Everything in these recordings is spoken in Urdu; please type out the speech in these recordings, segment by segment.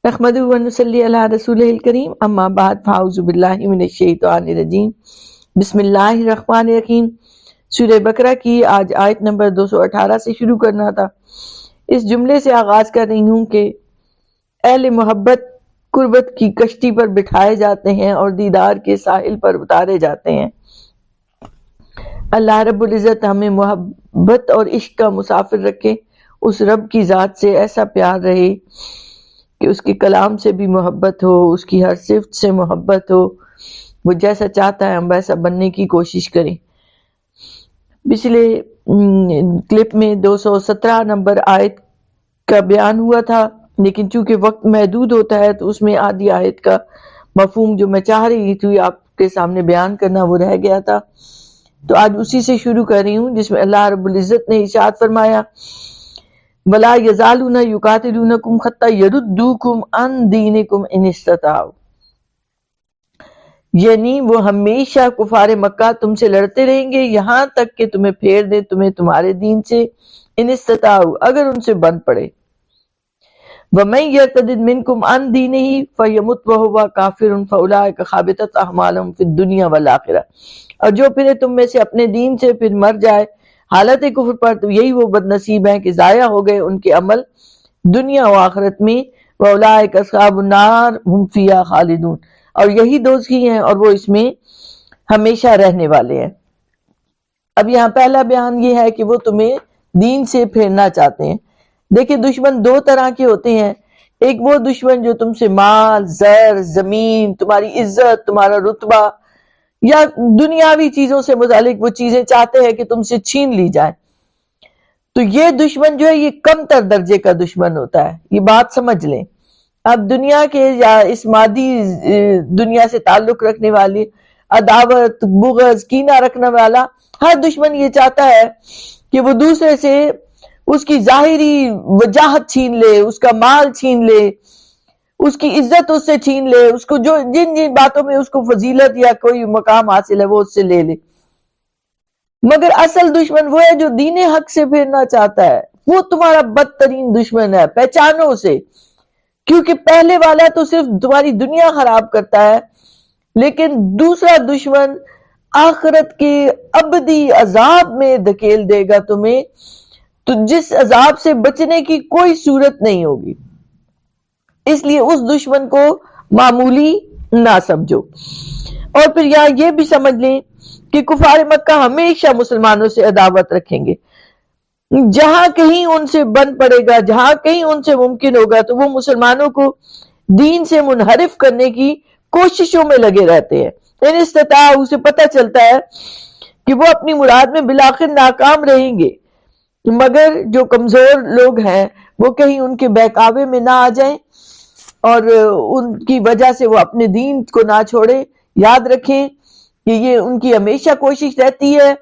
نحمدہ و نصلی علی رسولہ الکریم، اما بعد فاعوذ باللہ من الشیطان الرجیم، بسم اللہ الرحمن الرحیم۔ سورہ بقرہ کی آج آیت نمبر 218 سے شروع کرنا تھا۔ اس جملے سے آغاز کر رہی ہوں کہ اہل محبت قربت کی کشتی پر بٹھائے جاتے ہیں اور دیدار کے ساحل پر اتارے جاتے ہیں۔ اللہ رب العزت ہمیں محبت اور عشق کا مسافر رکھے، اس رب کی ذات سے ایسا پیار رہے کہ اس کے کلام سے بھی محبت ہو، اس کی ہر صفت سے محبت ہو، وہ جیسا چاہتا ہے ہم ویسا بننے کی کوشش کریں۔ پچھلے کلپ میں 217 نمبر آیت کا بیان ہوا تھا، لیکن چونکہ وقت محدود ہوتا ہے تو اس میں آدھی آیت کا مفہوم جو میں چاہ رہی تھی آپ کے سامنے بیان کرنا وہ رہ گیا تھا، تو آج اسی سے شروع کر رہی ہوں، جس میں اللہ رب العزت نے ارشاد فرمایا وَلَا يَزَالُونَ يُقَاتِلُونَكُمْ حَتَّى يَرُدُّوكُمْ عَنْ دِينِكُمْ إِنِ اسْتَطَاعُوا، یعنی وہ ہمیشہ کفار مکہ تم سے لڑتے رہیں گے یہاں تک کہ تمہیں پھیر دیں تمہیں تمہارے دین سے، ان استطاعوا، اگر ان سے بن پڑے۔ وَمَن يَرْتَدِدْ مِنْكُمْ عَنْ دِينِهِ فَيَمُتْ وَهُوَ كَافِرٌ فَأُولَٰئِكَ حَبِطَتْ أَعْمَالُهُمْ فِي الدُّنْيَا وَالْآخِرَةِ، اور جو پھرے تم میں سے اپنے دین سے پھر مر جائے حالت کفر پر، تو یہی وہ بد نصیب ہیں کہ ضائع ہو گئے ان کے عمل دنیا و آخرت میں۔ وَأُولَٰئِكَ أَصْحَابُ النَّارِ هُمْ فِيهَا خَالِدُونَ، اور یہی دوزخی ہیں اور وہ اس میں ہمیشہ رہنے والے ہیں۔ اب یہاں پہلا بیان یہ ہے کہ وہ تمہیں دین سے پھیرنا چاہتے ہیں۔ دیکھیں دشمن دو طرح کے ہوتے ہیں، ایک وہ دشمن جو تم سے مال، زر، زمین، تمہاری عزت، تمہارا رتبہ یا دنیاوی چیزوں سے متعلق وہ چیزیں چاہتے ہیں کہ تم سے چھین لی جائیں، تو یہ دشمن جو ہے یہ کم تر درجے کا دشمن ہوتا ہے، یہ بات سمجھ لیں۔ اب دنیا کے یا اس مادی دنیا سے تعلق رکھنے والی عداوت، بغض، کینہ رکھنے والا ہر دشمن یہ چاہتا ہے کہ وہ دوسرے سے اس کی ظاہری وجاہت چھین لے، اس کا مال چھین لے، اس کی عزت اس سے چھین لے، اس کو جو جن جن باتوں میں اس کو فضیلت یا کوئی مقام حاصل ہے وہ اس سے لے لے۔ مگر اصل دشمن وہ ہے جو دین حق سے پھیرنا چاہتا ہے، وہ تمہارا بدترین دشمن ہے، پہچانو اسے، کیونکہ پہلے والا تو صرف تمہاری دنیا خراب کرتا ہے، لیکن دوسرا دشمن آخرت کے ابدی عذاب میں دھکیل دے گا تمہیں، تو جس عذاب سے بچنے کی کوئی صورت نہیں ہوگی، اس لیے اس دشمن کو معمولی نہ سمجھو۔ اور پھر یہاں یہ بھی سمجھ لیں کہ کفار مکہ ہمیشہ مسلمانوں سے عداوت رکھیں گے، جہاں کہیں ان سے بن پڑے گا، جہاں کہیں ان سے ممکن ہوگا تو وہ مسلمانوں کو دین سے منحرف کرنے کی کوششوں میں لگے رہتے ہیں۔ ان استطاعوا سے پتہ چلتا ہے کہ وہ اپنی مراد میں بالآخر ناکام رہیں گے، مگر جو کمزور لوگ ہیں وہ کہیں ان کے بہکاوے میں نہ آ جائیں اور ان کی وجہ سے وہ اپنے دین کو نہ چھوڑے۔ یاد رکھیں کہ یہ ان کی ہمیشہ کوشش رہتی ہے،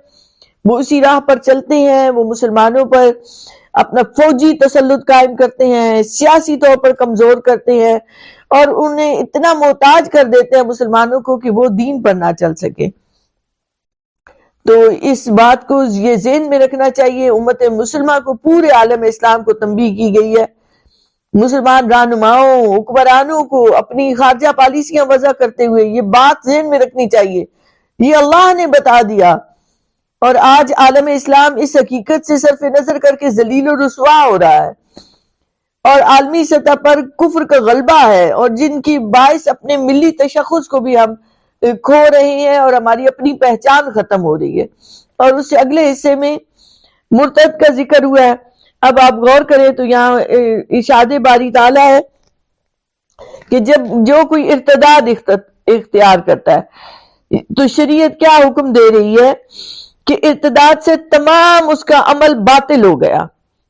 وہ اسی راہ پر چلتے ہیں، وہ مسلمانوں پر اپنا فوجی تسلط قائم کرتے ہیں، سیاسی طور پر کمزور کرتے ہیں اور انہیں اتنا محتاج کر دیتے ہیں مسلمانوں کو کہ وہ دین پر نہ چل سکے۔ تو اس بات کو یہ ذہن میں رکھنا چاہیے، امت مسلمہ کو، پورے عالم اسلام کو تنبیہ کی گئی ہے، مسلمان رہنماؤں، حکمرانوں کو اپنی خارجہ پالیسیاں وضع کرتے ہوئے یہ بات ذہن میں رکھنی چاہیے، یہ اللہ نے بتا دیا، اور آج عالم اسلام اس حقیقت سے صرف نظر کر کے ذلیل و رسوا ہو رہا ہے، اور عالمی سطح پر کفر کا غلبہ ہے، اور جن کی باعث اپنے ملی تشخص کو بھی ہم کھو رہے ہیں اور ہماری اپنی پہچان ختم ہو رہی ہے۔ اور اس سے اگلے حصے میں مرتد کا ذکر ہوا ہے۔ اب آپ غور کریں تو یہاں ارشاد باری تعالیٰ ہے کہ جب جو کوئی ارتداد اختیار کرتا ہے تو شریعت کیا حکم دے رہی ہے کہ ارتداد سے تمام اس کا عمل باطل ہو گیا،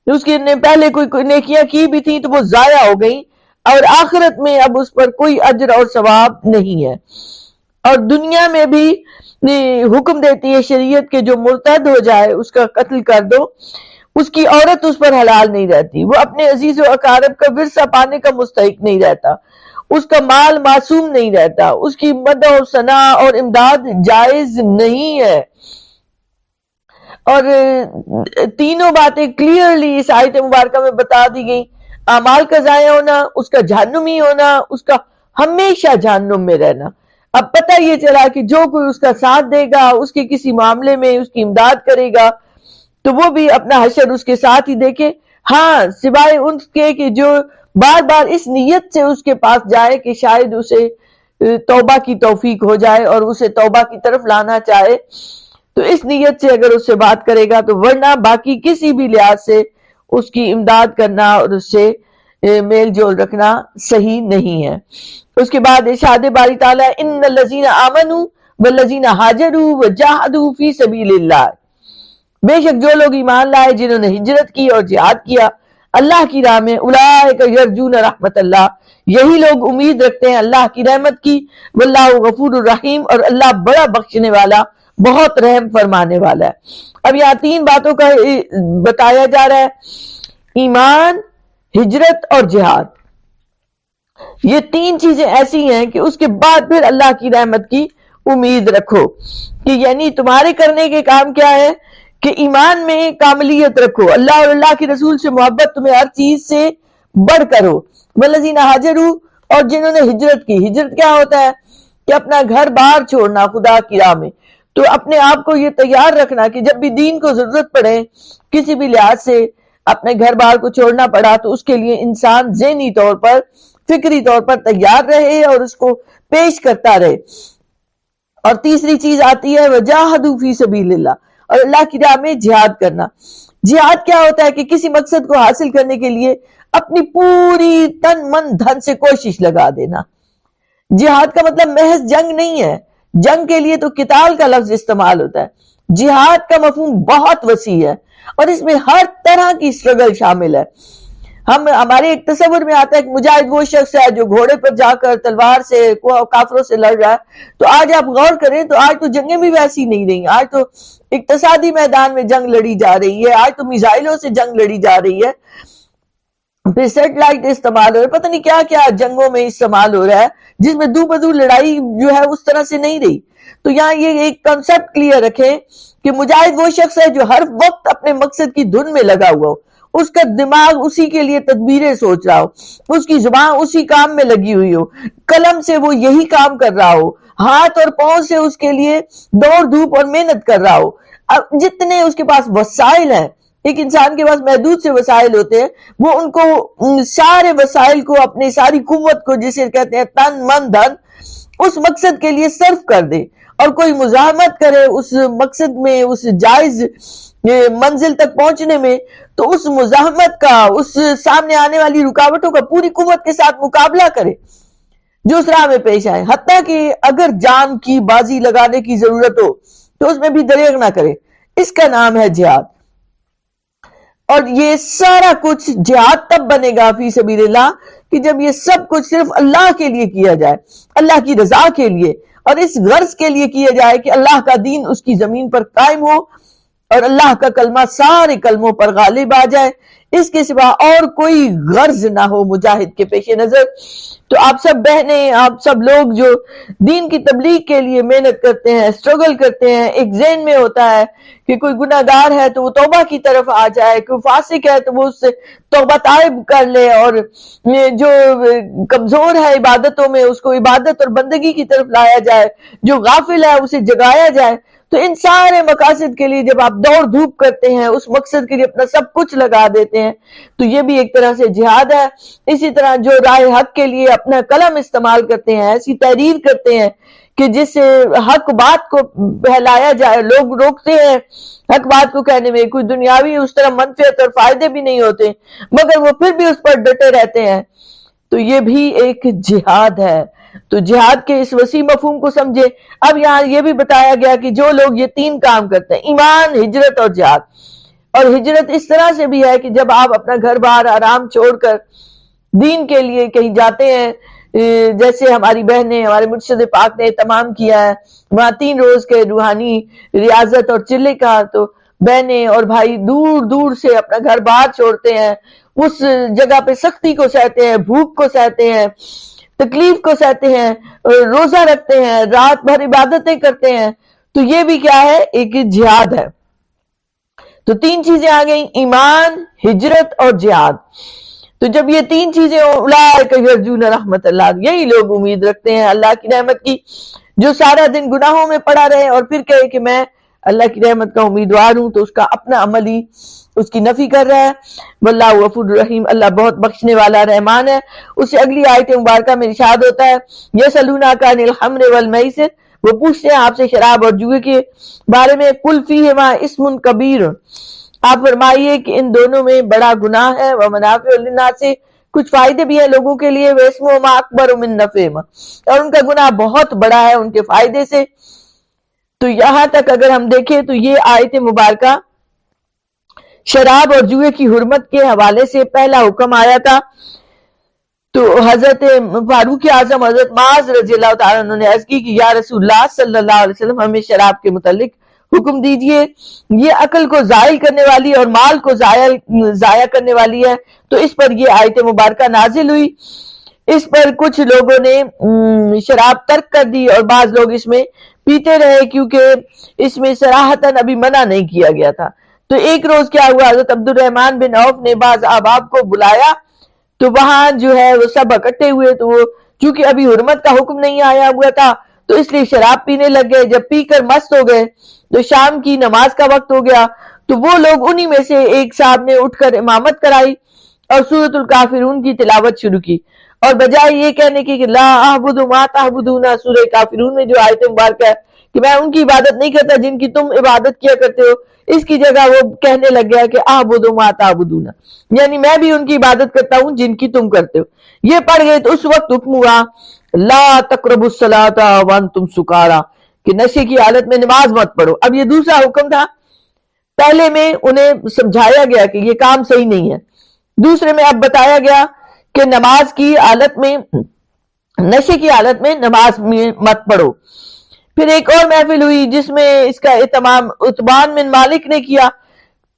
اس کی پہلے کوئی نیکیاں کی بھی تھیں تو وہ ضائع ہو گئیں، اور آخرت میں اب اس پر کوئی اجر اور ثواب نہیں ہے۔ اور دنیا میں بھی حکم دیتی ہے شریعت کہ جو مرتد ہو جائے اس کا قتل کر دو، اس کی عورت اس پر حلال نہیں رہتی، وہ اپنے عزیز و اقارب کا ورثہ پانے کا مستحق نہیں رہتا، اس کا مال معصوم نہیں رہتا، اس کی مدح و ثناء اور امداد جائز نہیں ہے۔ اور تینوں باتیں کلیئرلی اس آیت مبارکہ میں بتا دی گئی۔ اعمال کا ضائع ہونا، اس کا جہنمی ہونا، اس کا ہمیشہ جہنم میں رہنا۔ اب پتہ یہ چلا کہ جو کوئی اس کا ساتھ دے گا، اس کے کسی معاملے میں اس کی امداد کرے گا، تو وہ بھی اپنا حشر اس کے ساتھ ہی دیکھے، ہاں سوائے ان کے کہ جو بار بار اس نیت سے اس کے پاس جائے کہ شاید اسے توبہ کی توفیق ہو جائے اور اسے توبہ کی طرف لانا چاہے، تو اس نیت سے اگر اس سے بات کرے گا، تو ورنہ باقی کسی بھی لحاظ سے اس کی امداد کرنا اور اس سے میل جول رکھنا صحیح نہیں ہے۔ اس کے بعد ارشاد باری تعالیٰ ان الذین آمنوا والذین ہاجروا وجاہدوا فی سبیل اللہ، بے شک جو لوگ ایمان لائے، جنہوں نے ہجرت کی اور جہاد کیا اللہ کی راہ میں، اولئک یرجون رحمت اللہ، یہی لوگ امید رکھتے ہیں اللہ کی رحمت کی، واللہ غفور الرحیم، اور اللہ بڑا بخشنے والا، بہت رحم فرمانے والا ہے۔ اب یہاں تین باتوں کا بتایا جا رہا ہے، ایمان، ہجرت اور جہاد۔ یہ تین چیزیں ایسی ہیں کہ اس کے بعد پھر اللہ کی رحمت کی امید رکھو، کہ یعنی تمہارے کرنے کے کام کیا ہے کہ ایمان میں کاملیت رکھو، اللہ اور اللہ کے رسول سے محبت تمہیں ہر چیز سے بڑھ کر ہو، والذین ہاجروا، اور جنہوں نے ہجرت کی۔ ہجرت کیا ہوتا ہے کہ اپنا گھر بار چھوڑنا خدا کی راہ میں، تو اپنے آپ کو یہ تیار رکھنا کہ جب بھی دین کو ضرورت پڑے، کسی بھی لحاظ سے اپنے گھر بار کو چھوڑنا پڑا، تو اس کے لیے انسان ذہنی طور پر، فکری طور پر تیار رہے اور اس کو پیش کرتا رہے۔ اور تیسری چیز آتی ہے وجاہدوا فی سبیل اللہ، اور اللہ کی راہ میں جہاد کرنا۔ جہاد کیا ہوتا ہے کہ کسی مقصد کو حاصل کرنے کے لیے اپنی پوری تن من دھن سے کوشش لگا دینا۔ جہاد کا مطلب محض جنگ نہیں ہے، جنگ کے لیے تو قتال کا لفظ استعمال ہوتا ہے، جہاد کا مفہوم بہت وسیع ہے اور اس میں ہر طرح کی سٹرگل شامل ہے۔ ہمارے ایک تصور میں آتا ہے کہ مجاہد وہ شخص ہے جو گھوڑے پر جا کر تلوار سے کافروں سے لڑ رہا ہے، تو آج آپ غور کریں تو آج تو جنگیں بھی ویسی نہیں رہی، آج تو اقتصادی میدان میں جنگ لڑی جا رہی ہے، آج تو میزائلوں سے جنگ لڑی جا رہی ہے، پھر سیٹلائٹ استعمال ہو رہا ہے، پتہ نہیں کیا کیا جنگوں میں استعمال ہو رہا ہے، جس میں دو بدو لڑائی جو ہے اس طرح سے نہیں رہی۔ تو یہاں یہ ایک کنسپٹ کلیئر رکھیں کہ مجاہد وہ شخص ہے جو ہر وقت اپنے مقصد کی دھن میں لگا ہوا ہو، اس کا دماغ اسی کے لیے تدبیریں سوچ رہا ہو، اس کی زبان اسی کام میں لگی ہوئی ہو، قلم سے وہ یہی کام کر رہا ہو، ہاتھ اور پاؤں سے اس کے لیے دوڑ دھوپ اور محنت کر رہا ہو۔ اب جتنے اس کے پاس وسائل ہیں، ایک انسان کے پاس محدود سے وسائل ہوتے ہیں، وہ ان کو سارے وسائل کو، اپنی ساری قوت کو، جسے کہتے ہیں تن من دھن، اس مقصد کے لیے صرف کر دے، اور کوئی مزاحمت کرے اس مقصد میں، اس جائز منزل تک پہنچنے میں، تو اس مزاحمت کا، اس سامنے آنے والی رکاوٹوں کا پوری قوت کے ساتھ مقابلہ کرے جو اس راہ میں پیش آئے، حتیٰ کہ اگر جان کی بازی لگانے کی ضرورت ہو تو اس میں بھی دریغ نہ کرے۔ اس کا نام ہے جہاد۔ اور یہ سارا کچھ جہاد تب بنے گا فی سبیل اللہ کہ جب یہ سب کچھ صرف اللہ کے لیے کیا جائے، اللہ کی رضا کے لیے، اور اس غرض کے لیے کیا جائے کہ اللہ کا دین اس کی زمین پر قائم ہو اور اللہ کا کلمہ سارے کلموں پر غالب آ جائے، اس کے سوا اور کوئی غرض نہ ہو مجاہد کے پیش نظر۔ تو آپ سب بہنیں، آپ سب لوگ جو دین کی تبلیغ کے لیے محنت کرتے ہیں، اسٹرگل کرتے ہیں، ایک ذہن میں ہوتا ہے کہ کوئی گناہ گار ہے تو وہ توبہ کی طرف آ جائے، کوئی فاسق ہے تو وہ اس سے توبہ طائب کر لے، اور جو کمزور ہے عبادتوں میں اس کو عبادت اور بندگی کی طرف لایا جائے، جو غافل ہے اسے جگایا جائے۔ تو ان سارے مقاصد کے لیے جب آپ دوڑ دھوپ کرتے ہیں، اس مقصد کے لیے اپنا سب کچھ لگا دیتے ہیں، تو یہ بھی ایک طرح سے جہاد ہے۔ اسی طرح جو رائے حق کے لیے اپنا قلم استعمال کرتے ہیں، ایسی تحریر کرتے ہیں کہ جس سے حق بات کو پھیلایا جائے، لوگ روکتے ہیں حق بات کو کہنے میں، کوئی دنیاوی اس طرح منفعت اور فائدے بھی نہیں ہوتے، مگر وہ پھر بھی اس پر ڈٹے رہتے ہیں، تو یہ بھی ایک جہاد ہے۔ تو جہاد کے اس وسیع مفہوم کو سمجھے۔ اب یہاں یہ بھی بتایا گیا کہ جو لوگ یہ تین کام کرتے ہیں، ایمان، ہجرت اور جہاد، اور ہجرت اس طرح سے بھی ہے کہ جب آپ اپنا گھر بار آرام چھوڑ کر دین کے لیے کہیں جاتے ہیں، جیسے ہماری بہنیں، ہمارے مرشد پاک نے اہتمام کیا ہے، وہاں 3 روز کے روحانی ریاضت اور چلے کا، تو بہنیں اور بھائی دور دور سے اپنا گھر بار چھوڑتے ہیں، اس جگہ پہ سختی کو سہتے ہیں، بھوک کو سہتے ہیں، تکلیف کو سہتے ہیں، روزہ رکھتے ہیں، رات بھر عبادتیں کرتے ہیں، تو یہ بھی کیا ہے؟ ایک جہاد ہے۔ تو 3 چیزیں آ گئیں، ایمان، ہجرت اور جہاد۔ تو جب یہ تین چیزیں اولئک یرجون رحمت اللہ، یہی لوگ امید رکھتے ہیں اللہ کی رحمت کی، جو سارا دن گناہوں میں پڑا رہے اور پھر کہے کہ میں اللہ کی رحمت کا امیدوار ہوں، تو اس کا اپنا عمل ہی اس کی نفی کر رہا ہے۔ واللہ غفور الرحیم، اللہ بہت بخشنے والا رحمان ہے۔ اس سے اگلی آیت مبارکہ میں ارشاد ہوتا ہے یسألونک عن الخمر والمیسر، وہ پوچھتے ہیں آپ سے شراب اور جوئے کے بارے میں، قل فیہما اسم کبیر، آپ فرمائیے کہ ان دونوں میں بڑا گناہ ہے، ومنافع للناس، کچھ فائدے بھی ہیں لوگوں کے لیے، واسمہما اکبر من نفعہما، اور ان کا گناہ بہت بڑا ہے ان کے فائدے سے۔ تو یہاں تک اگر ہم دیکھیں تو یہ آیت مبارکہ شراب اور جوئے کی حرمت کے حوالے سے پہلا حکم آیا تھا۔ تو حضرت فاروق اعظم حضرت معاذ رضی اللہ تعالیٰ عنہ نے عرض کی کہ یا رسول اللہ صلی اللہ علیہ وسلم، ہمیں شراب کے متعلق حکم دیجئے، یہ عقل کو زائل کرنے والی اور مال کو ضائع کرنے والی ہے۔ تو اس پر یہ آیت مبارکہ نازل ہوئی۔ اس پر کچھ لوگوں نے شراب ترک کر دی اور بعض لوگ اس میں پیتے رہے، کیونکہ اس میں صراحتاً ابھی منع نہیں کیا گیا تھا۔ تو ایک روز کیا ہوا، حضرت عبد الرحمن بن عوف نے بعض احباب کو بلایا، تو وہاں جو ہے وہ سب اکٹھے ہوئے، تو وہ چونکہ ابھی حرمت کا حکم نہیں آیا ہوا تھا تو اس لیے شراب پینے لگ گئے۔ جب پی کر مست ہو گئے تو شام کی نماز کا وقت ہو گیا، تو وہ لوگ انہی میں سے ایک صاحب نے اٹھ کر امامت کرائی اور سورۃ الکافرون کی تلاوت شروع کی، اور بجائے یہ کہنے کی کہ لا اعبد ما تعبدون، سورہ کافرون میں جو آیت مبارکہ ہے کہ میں ان کی عبادت نہیں کرتا جن کی تم عبادت کیا کرتے ہو، اس کی جگہ وہ کہنے لگ گیا کہ اعبد ما تعبدون، یعنی میں بھی ان کی عبادت کرتا ہوں جن کی تم کرتے ہو۔ یہ پڑھ گئے تو اس وقت حکم ہوا لا تقربوا الصلاۃ وانتم سکارا، کہ نشے کی حالت میں نماز مت پڑھو۔ اب یہ دوسرا حکم تھا، پہلے میں انہیں سمجھایا گیا کہ یہ کام صحیح نہیں ہے، دوسرے میں اب بتایا گیا کہ نماز کی حالت میں، نشے کی حالت میں نماز مت پڑھو۔ پھر ایک اور محفل ہوئی جس میں اس کا اہتمام عتبان بن مالک نے کیا،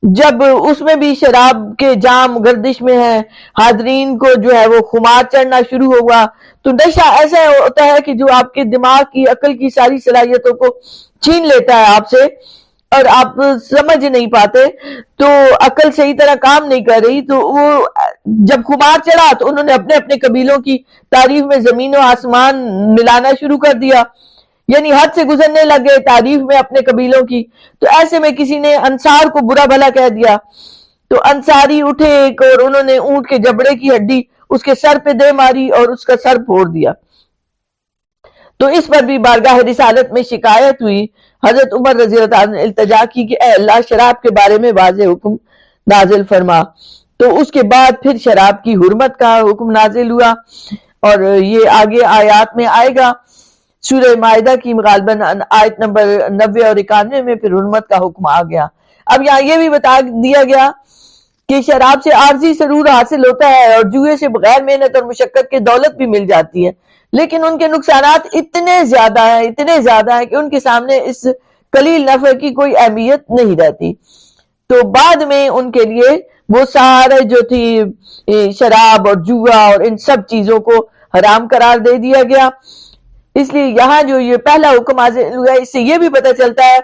جب اس میں بھی شراب کے جام گردش میں ہے، حاضرین کو جو ہے وہ خمار چڑھنا شروع ہوا۔ تو نشہ ایسا ہوتا ہے کہ جو آپ کے دماغ کی، عقل کی ساری صلاحیتوں کو چھین لیتا ہے آپ سے، اور آپ سمجھ نہیں پاتے، تو عقل صحیح طرح کام نہیں کر رہی۔ تو وہ جب خمار چڑھا تو انہوں نے اپنے اپنے قبیلوں کی تعریف میں زمین و آسمان ملانا شروع کر دیا، یعنی حد سے گزرنے لگ گئے تعریف میں اپنے قبیلوں کی۔ تو ایسے میں کسی نے انصار کو برا بھلا کہہ دیا، تو انصاری اٹھے ایک، اور انہوں نے اونٹ کے جبڑے کی ہڈی اس کے سر پہ دے ماری اور اس کا سر پھوڑ دیا۔ تو اس پر بھی بارگاہ رسالت میں شکایت ہوئی۔ حضرت عمر رضی اللہ عنہ نے التجا کی کہ اے اللہ، شراب کے بارے میں واضح حکم نازل فرما۔ تو اس کے بعد پھر شراب کی حرمت کا حکم نازل ہوا، اور یہ آگے آیات میں آئے گا۔ سورہ مائدہ کی غالباً آیت نمبر 90 اور 91 میں پھر حرمت کا حکم آ گیا۔ اب یہاں یہ بھی بتا دیا گیا کہ شراب سے عارضی سرور حاصل ہوتا ہے، اور جوئے سے بغیر محنت اور مشقت کے دولت بھی مل جاتی ہے، لیکن ان کے نقصانات اتنے زیادہ ہیں کہ ان کے سامنے اس قلیل نفع کی کوئی اہمیت نہیں رہتی۔ تو بعد میں ان کے لیے وہ سارے جو تھی شراب اور جوا اور ان سب چیزوں کو حرام قرار دے دیا گیا۔ اس لیے یہاں جو یہ پہلا حکم حاصل ہوا ہے، اس سے یہ بھی پتہ چلتا ہے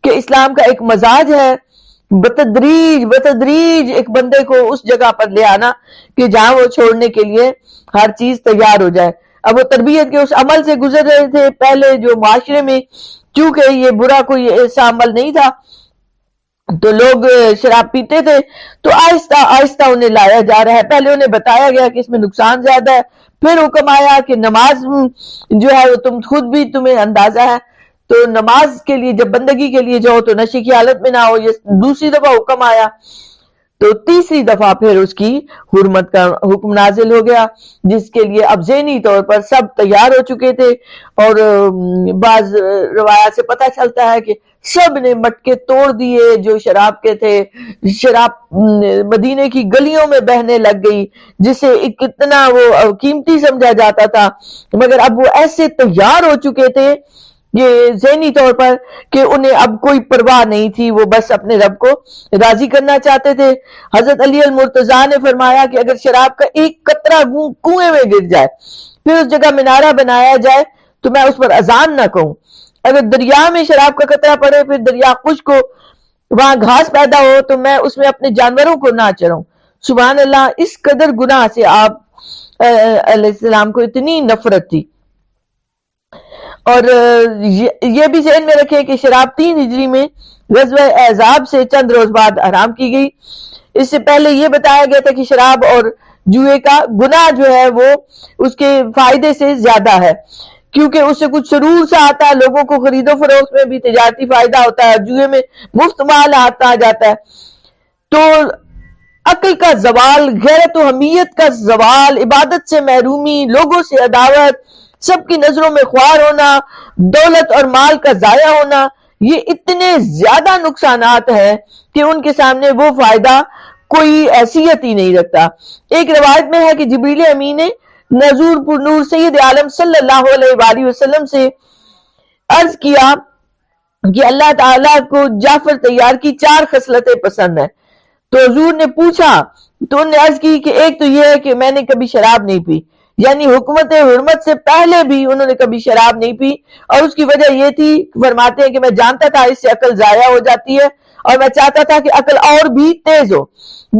کہ اسلام کا ایک مزاج ہے بتدریج ایک بندے کو اس جگہ پر لے آنا کہ جہاں وہ چھوڑنے کے لیے ہر چیز تیار ہو جائے۔ اب وہ تربیت کے اس عمل سے گزر رہے تھے، پہلے جو معاشرے میں چونکہ یہ برا کوئی ایسا عمل نہیں تھا تو لوگ شراب پیتے تھے، تو آہستہ آہستہ انہیں لایا جا رہا ہے۔ پہلے انہیں بتایا گیا کہ اس میں نقصان زیادہ ہے، پھر حکم آیا کہ نماز جو ہے وہ تم خود بھی تمہیں اندازہ ہے، تو نماز کے لیے جب بندگی کے لیے جاؤ تو نشے کی حالت میں نہ ہو، یہ دوسری دفعہ حکم آیا۔ تو تیسری دفعہ پھر اس کی حرمت کا حکم نازل ہو گیا، جس کے لیے اب ذہنی طور پر سب تیار ہو چکے تھے، اور بعض روایات سے پتہ چلتا ہے کہ سب نے مٹکے توڑ دیے جو شراب کے تھے، شراب مدینے کی گلیوں میں بہنے لگ گئی، جسے کتنا وہ قیمتی سمجھا جاتا تھا، مگر اب وہ ایسے تیار ہو چکے تھے یہ ذہنی طور پر کہ انہیں اب کوئی پرواہ نہیں تھی، وہ بس اپنے رب کو راضی کرنا چاہتے تھے۔ حضرت علی المرتضیٰ نے فرمایا کہ اگر شراب کا ایک قطرہ کنویں میں گر جائے، پھر اس جگہ مینارہ بنایا جائے تو میں اس پر اذان نہ کہوں، اگر دریا میں شراب کا قطرہ پڑے پھر دریا خشک ہو، وہاں گھاس پیدا ہو تو میں اس میں اپنے جانوروں کو نہ چروں، سبحان اللہ، اس قدر گناہ سے آپ علیہ السلام کو اتنی نفرت تھی. اور یہ بھی ذہن میں رکھے کہ شراب 3 ہجری میں غزوہ احزاب سے چند روز بعد حرام کی گئی. اس سے پہلے یہ بتایا گیا تھا کہ شراب اور جوئے کا گناہ جو ہے وہ اس کے فائدے سے زیادہ ہے، کیونکہ اس سے کچھ سرور سا آتا ہے، لوگوں کو خرید و فروخت میں بھی تجارتی فائدہ ہوتا ہے، جوئے میں مفت مال آتا جاتا ہے. تو عقل کا زوال، غیرت و حمیت کا زوال، عبادت سے محرومی، لوگوں سے عداوت، سب کی نظروں میں خوار ہونا، دولت اور مال کا ضائع ہونا، یہ اتنے زیادہ نقصانات ہیں کہ ان کے سامنے وہ فائدہ کوئی حیثیت ہی نہیں رکھتا. ایک روایت میں ہے کہ جبریل امین نے نذور پر نور سید عالم صلی اللہ علیہ وآلہ وسلم سے عرض کیا کہ اللہ تعالیٰ کو جعفر طیار کی 4 خصلتیں پسند ہیں. تو حضور نے پوچھا تو انہوں نے عرض کی کہ ایک تو یہ ہے کہ میں نے کبھی شراب نہیں پی، یعنی حکومت حرمت سے پہلے بھی انہوں نے کبھی شراب نہیں پی، اور اس کی وجہ یہ تھی، فرماتے ہیں کہ میں جانتا تھا اس سے عقل ضائع ہو جاتی ہے اور میں چاہتا تھا کہ عقل اور بھی تیز ہو.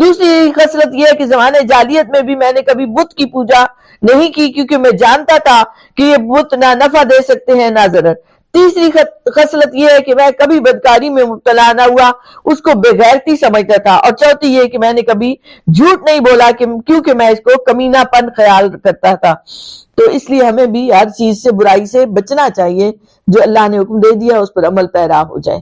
دوسری خصلت یہ ہے کہ زمانے جاہلیت میں بھی میں نے کبھی بت کی پوجا نہیں کی، کیونکہ میں جانتا تھا کہ یہ بت نہ نفع دے سکتے ہیں نہ ضرر. تیسری خصلت یہ ہے کہ میں کبھی بدکاری میں مبتلا نہ ہوا، اس کو بے غیرتی سمجھتا تھا. اور چوتھی یہ کہ میں نے کبھی جھوٹ نہیں بولا کیونکہ میں اس کو کمینہ پن خیال کرتا تھا. تو اس لیے ہمیں بھی ہر چیز سے، برائی سے بچنا چاہیے، جو اللہ نے حکم دے دیا اس پر عمل پیرا ہو جائے.